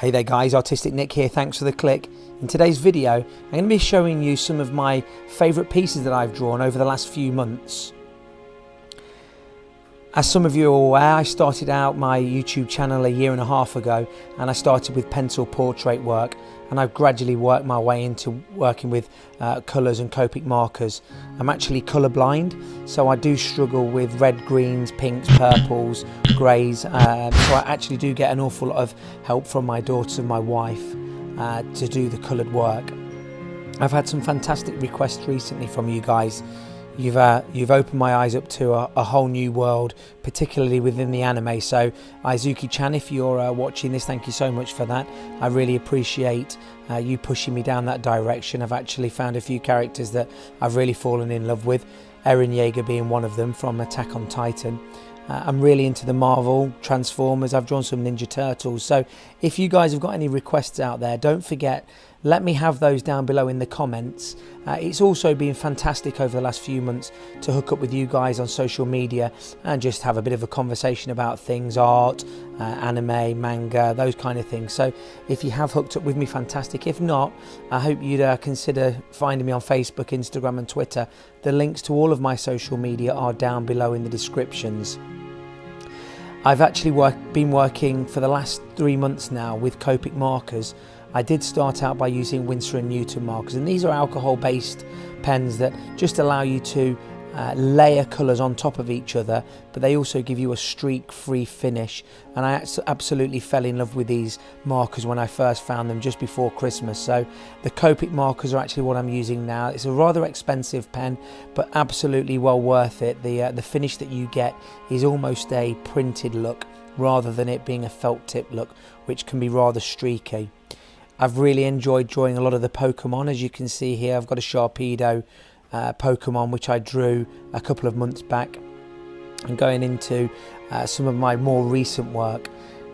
Hey there guys, Artistic Nick here, thanks for the click. In today's video, I'm going to be showing you some of my favourite pieces that I've drawn over the last few months. As some of you are aware, I started out my YouTube channel a year and a half ago, and I started with pencil portrait work, and I've gradually worked my way into working with colours and Copic markers. I'm actually colourblind, so I do struggle with red, greens, pinks, purples, greys, so I actually do get an awful lot of help from my daughters and my wife to do the coloured work. I've had some fantastic requests recently from you guys. You've opened my eyes up to a whole new world, particularly within the anime. So Aizuki-chan, if you're watching this, thank you so much for that. I really appreciate you pushing me down that direction. I've actually found a few characters that I've really fallen in love with, Eren Yeager being one of them from Attack on Titan. I'm really into the Marvel, Transformers, I've drawn some Ninja Turtles. So if you guys have got any requests out there, don't forget, let me have those down below in the comments. It's also been fantastic over the last few months to hook up with you guys on social media and just have a bit of a conversation about things, art, anime, manga, those kind of things. So if you have hooked up with me, fantastic. If not, I hope you'd consider finding me on Facebook, Instagram and Twitter. The links to all of my social media are down below in the descriptions. I've actually been working for the last 3 months now with Copic markers. I did start out by using Winsor & Newton markers, and these are alcohol based pens that just allow you to layer colours on top of each other, but they also give you a streak free finish. And I absolutely fell in love with these markers when I first found them just before Christmas. So the Copic markers are actually what I'm using now. It's a rather expensive pen, but absolutely well worth it. The finish that you get is almost a printed look rather than it being a felt tip look, which can be rather streaky. I've really enjoyed drawing a lot of the Pokemon. As you can see here, I've got a Sharpedo Pokemon which I drew a couple of months back. And going into some of my more recent work,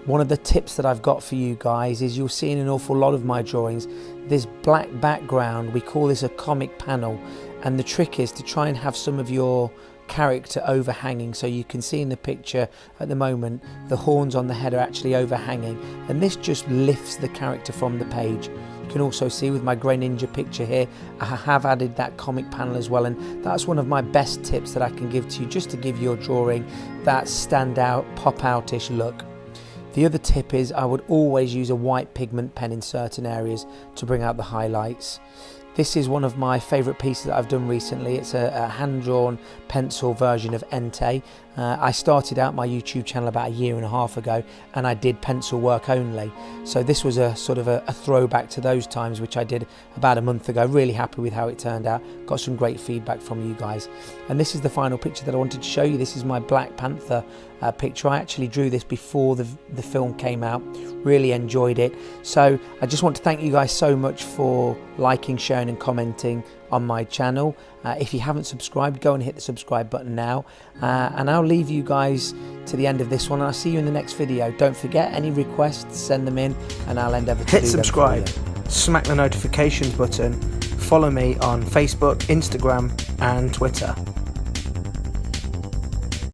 one of the tips that I've got for you guys is you'll see in an awful lot of my drawings this black background. We call this a comic panel, and the trick is to try and have some of your character overhanging. So you can see in the picture at the moment the horns on the head are actually overhanging, and this just lifts the character from the page. You can also see with my Grey Ninja picture here, I have added that comic panel as well, and that's one of my best tips that I can give to you, just to give your drawing that standout, pop out-ish look. The other tip is I would always use a white pigment pen in certain areas to bring out the highlights. This is one of my favourite pieces that I've done recently. It's a hand-drawn pencil version of Entei. I started out my YouTube channel about a year and a half ago, and I did pencil work only. So this was a sort of a throwback to those times, which I did about a month ago. Really happy with how it turned out. Got some great feedback from you guys. And this is the final picture that I wanted to show you. This is my Black Panther picture. I actually drew this before the film came out. Really enjoyed it. So I just want to thank you guys so much for liking, sharing and commenting on my channel. If you haven't subscribed, go and hit the subscribe button now, and I'll leave you guys to the end of this one, and I'll see you in the next video. Don't forget, any requests, send them in and I'll endeavour to do them. Hit subscribe, smack the notifications button, follow me on Facebook, Instagram and Twitter.